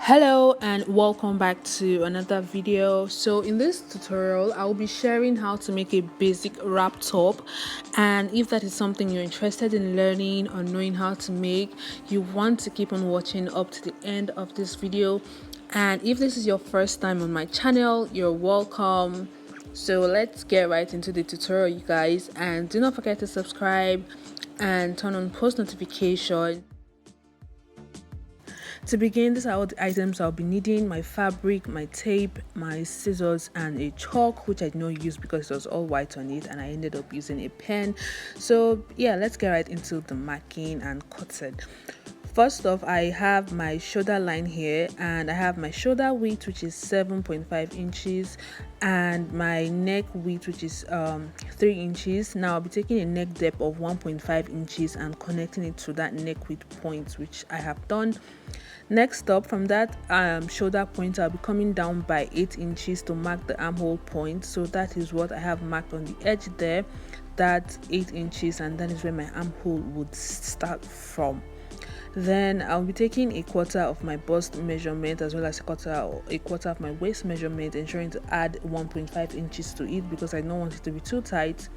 Hello and welcome back to another video. So in this tutorial I'll be sharing how to make a basic wrap top, and if that is something you're interested in learning or knowing how to make, you want to keep on watching up to the end of this video. And if this is your first time on my channel, you're welcome. So let's get right into the tutorial, you guys, and do not forget to subscribe and turn on post notification. To begin, these are all the items I'll be needing: my fabric, my tape, my scissors, and a chalk, which I did not use because it was all white on it and I ended up using a pen. So yeah, let's get right into the marking and cutting. First off, I have my shoulder line here, and I have my shoulder width, which is 7.5 inches, and my neck width, which is 3 inches. Now I'll be taking a neck depth of 1.5 inches and connecting it to that neck width point, which I have done. Next up, from that shoulder point, I'll be coming down by 8 inches to mark the armhole point. So that is what I have marked on the edge there. That's 8 inches, and that is where my armhole would start from. Then I'll be taking a quarter of my bust measurement as well as a quarter of my waist measurement, ensuring to add 1.5 inches to it because I don't want it to be too tight.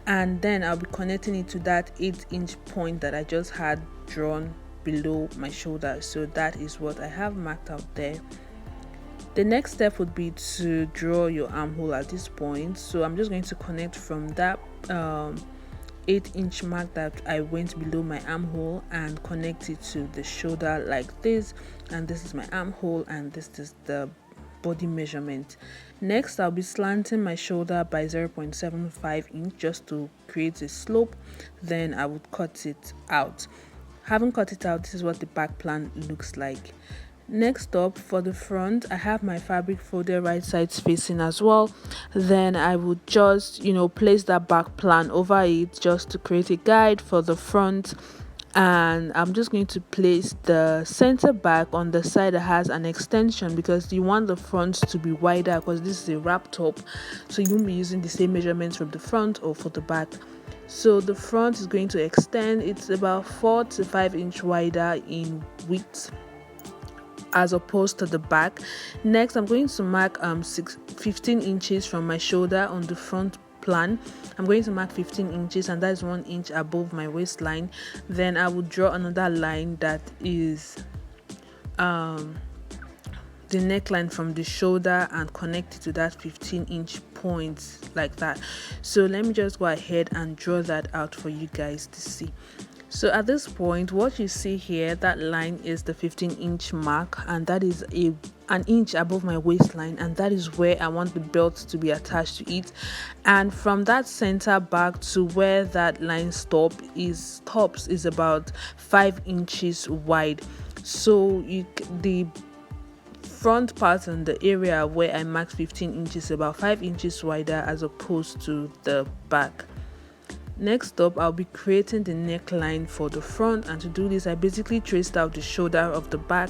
And then I'll be connecting it to that 8-inch point that I just had drawn below my shoulder. So that is what I have marked out there. The next step would be to draw your armhole at this point. So I'm just going to connect from that 8-inch mark that I went below my armhole and connect it to the shoulder like this, and this is my armhole and this is the body measurement. Next, I'll be slanting my shoulder by 0.75 inch just to create a slope. Then I would cut it out. Having cut it out, this is what the back plan looks like. Next up, for the front, I have my fabric folded right sides facing as well. Then I would just place that back plan over it just to create a guide for the front. And I'm just going to place the center back on the side that has an extension because you want the front to be wider because this is a wrap top, so you won't be using the same measurements from the front or for the back. So the front is going to extend. It's about 4 to 5 inch wider in width as opposed to the back. Next, I'm going to mark 15 inches from my shoulder on the front plan. I'm going to mark 15 inches, and that is 1 inch above my waistline. Then I will draw another line that is the neckline from the shoulder and connect it to that 15-inch point like that. So let me just go ahead and draw that out for you guys to see. So at this point, what you see here, that line is the 15-inch mark, and that is an inch above my waistline, and that is where I want the belt to be attached to it. And from that center back to where that line stops is about 5 inches wide. So the front part and the area where I marked 15 inches about 5 inches wider as opposed to the back. Next up, I'll be creating the neckline for the front, and to do this I basically traced out the shoulder of the back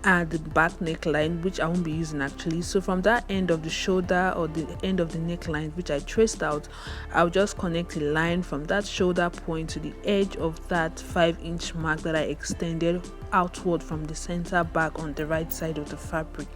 and the back neckline, which I won't be using actually. So from that end of the shoulder or the end of the neckline which I traced out, I'll just connect a line from that shoulder point to the edge of that 5-inch mark that I extended outward from the center back on the right side of the fabric.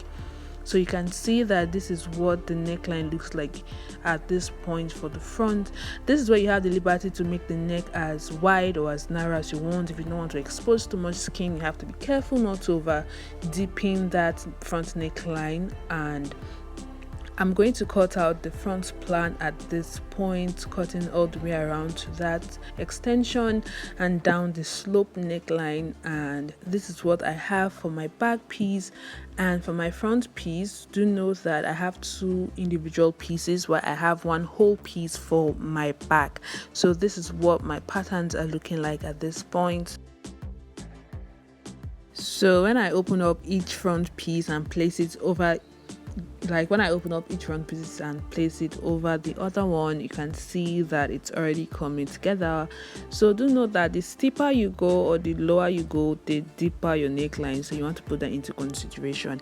So you can see that this is what the neckline looks like at this point for the front. This is where you have the liberty to make the neck as wide or as narrow as you want. If you don't want to expose too much skin, you have to be careful not to over deepen that front neckline. And I'm going to cut out the front plan at this point, cutting all the way around to that extension and down the slope neckline. And this is what I have for my back piece. And for my front piece, do note that I have 2 individual pieces where I have one whole piece for my back. So this is what my patterns are looking like at this point. So when I open up each front piece and place it over, when I open up each front piece and place it over the other one, you can see that it's already coming together. So do note that the steeper you go or the lower you go, the deeper your neckline, so you want to put that into consideration.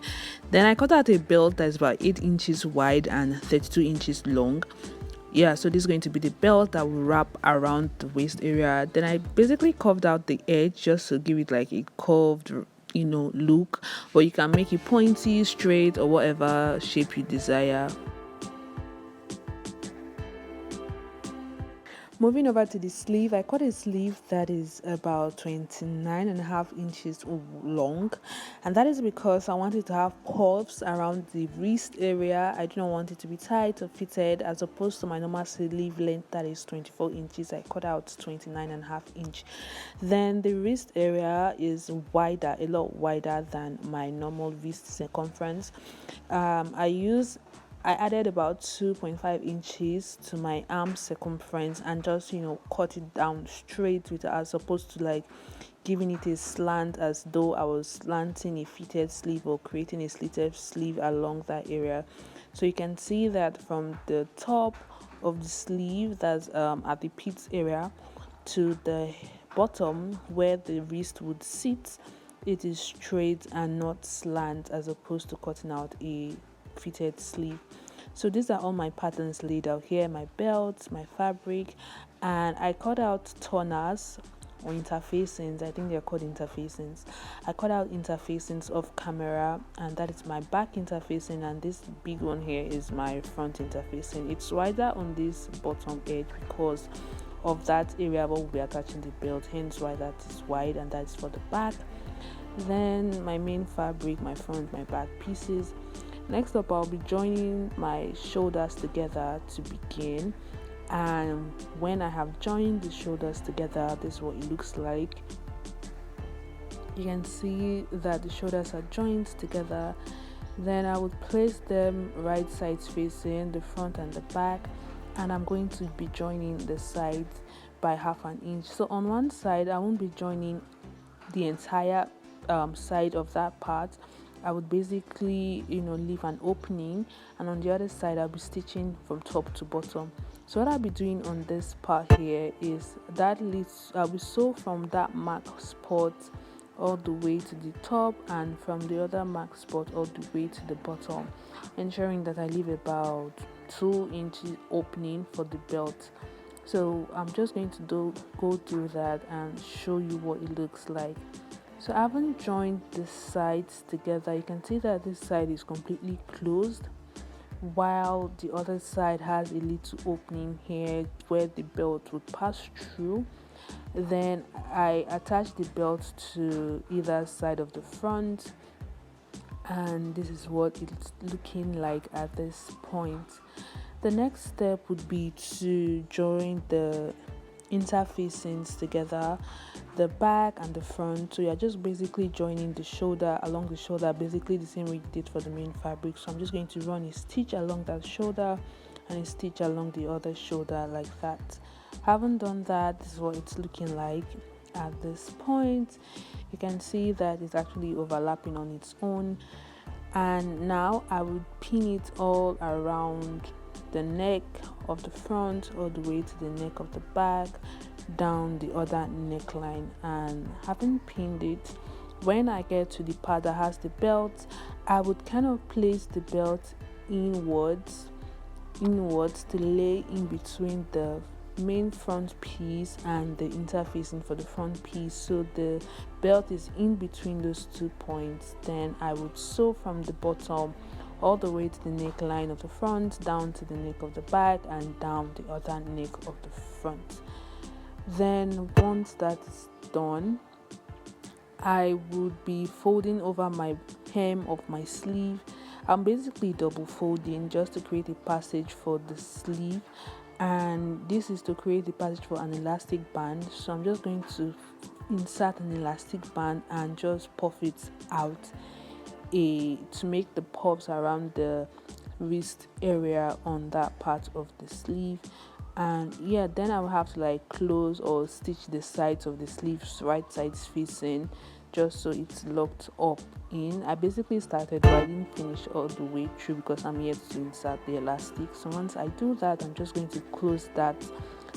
Then I cut out a belt that's about 8 inches wide and 32 inches long. So this is going to be the belt that will wrap around the waist area. Then I basically curved out the edge just to give it like a curved look, but you can make it pointy, straight, or whatever shape you desire. Moving over to the sleeve, I cut a sleeve that is about 29.5 inches long, and that is because I wanted to have puffs around the wrist area. I do not want it to be tight or fitted, as opposed to my normal sleeve length that is 24 inches. I cut out 29.5 inch. Then the wrist area is wider, a lot wider than my normal wrist circumference. I added about 2.5 inches to my arm circumference and just cut it down straight with, as opposed to like giving it a slant, as though I was slanting a fitted sleeve or creating a slitted sleeve along that area. So you can see that from the top of the sleeve, that's at the pits area, to the bottom where the wrist would sit, it is straight and not slant, as opposed to cutting out a fitted sleeve. So these are all my patterns laid out here, my belts, my fabric, and I cut out toners or interfacings. I think they're called interfacings. I cut out interfacings of camera, and that is my back interfacing, and this big one here is my front interfacing. It's wider on this bottom edge because of that area where we'll be attaching the belt, hence why that is wide, and that's for the back. Then my main fabric, my front, my back pieces. Next up, I'll be joining my shoulders together to begin, and when I have joined the shoulders together, this is what it looks like. You can see that the shoulders are joined together. Then I would place them right sides facing, the front and the back, and I'm going to be joining the sides by 1/2 inch. So on one side, I won't be joining the entire side of that part. I would basically leave an opening, and on the other side I'll be stitching from top to bottom. So what I'll be doing on this part here is that I'll be sew from that mark spot all the way to the top, and from the other mark spot all the way to the bottom, ensuring that I leave about 2 inches opening for the belt. So I'm just going to go through that and show you what it looks like. So I haven't joined the sides together. You can see that this side is completely closed, while the other side has a little opening here where the belt would pass through. Then I attach the belt to either side of the front, and this is what it's looking like at this point. The next step would be to join the interfacings together, the back and the front. So you're just basically joining the shoulder along the shoulder, basically the same way you did for the main fabric. So I'm just going to run a stitch along that shoulder and a stitch along the other shoulder like that. Haven't done that. This is what it's looking like at this point. You can see that it's actually overlapping on its own, and now I would pin it all around the neck of the front all the way to the neck of the back, down the other neckline. And having pinned it, when I get to the part that has the belt, I would kind of place the belt inwards to lay in between the main front piece and the interfacing for the front piece, so the belt is in between those 2 points. Then I would sew from the bottom all the way to the neckline of the front, down to the neck of the back, and down the other neck of the front. Then once that is done, I would be folding over my hem of my sleeve. I'm basically double folding just to create a passage for the sleeve, and this is to create the passage for an elastic band. So I'm just going to insert an elastic band and just puff it out to make the puffs around the wrist area on that part of the sleeve. And yeah, then I will have to close or stitch the sides of the sleeves right sides facing, just so it's locked up in. I basically started, but I didn't finish all the way through because I'm yet to insert the elastic. So once I do that, I'm just going to close that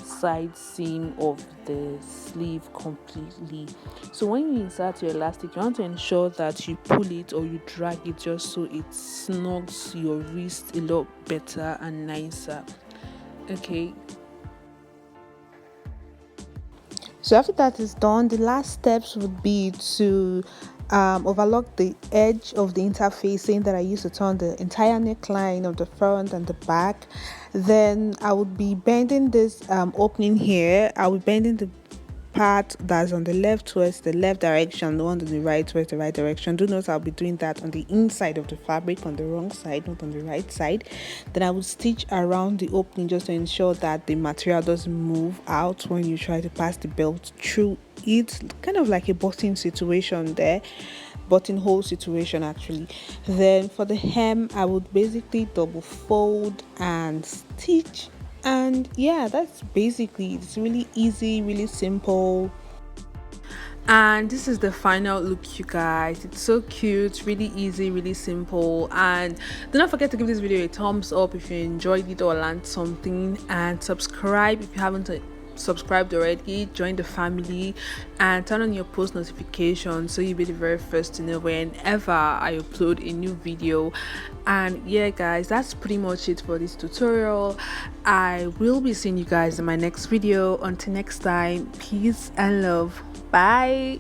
side seam of the sleeve completely. So when you insert your elastic, you want to ensure that you pull it or you drag it just so it snugs your wrist a lot better and nicer. Okay, so after that is done, the last steps would be to overlock the edge of the interfacing that I used to turn the entire neckline of the front and the back. Then I would be bending this opening here. I will be bending the part that's on the left towards the left direction, the one on the right towards the right direction. Do note I'll be doing that on the inside of the fabric, on the wrong side, not on the right side. Then I will stitch around the opening just to ensure that the material doesn't move out when you try to pass the belt through it. Kind of like a button situation there, buttonhole situation actually. Then for the hem, I would basically double fold and stitch, and yeah, that's basically, it's really easy, really simple. And this is the final look, you guys. It's so cute, really easy, really simple. And do not forget to give this video a thumbs up if you enjoyed it or learned something, and subscribe if you haven't subscribed already. Join the family and turn on your post notifications so you'll be the very first to know whenever I upload a new video. And yeah guys, that's pretty much it for this tutorial. I will be seeing you guys in my next video. Until next time, peace and love. Bye.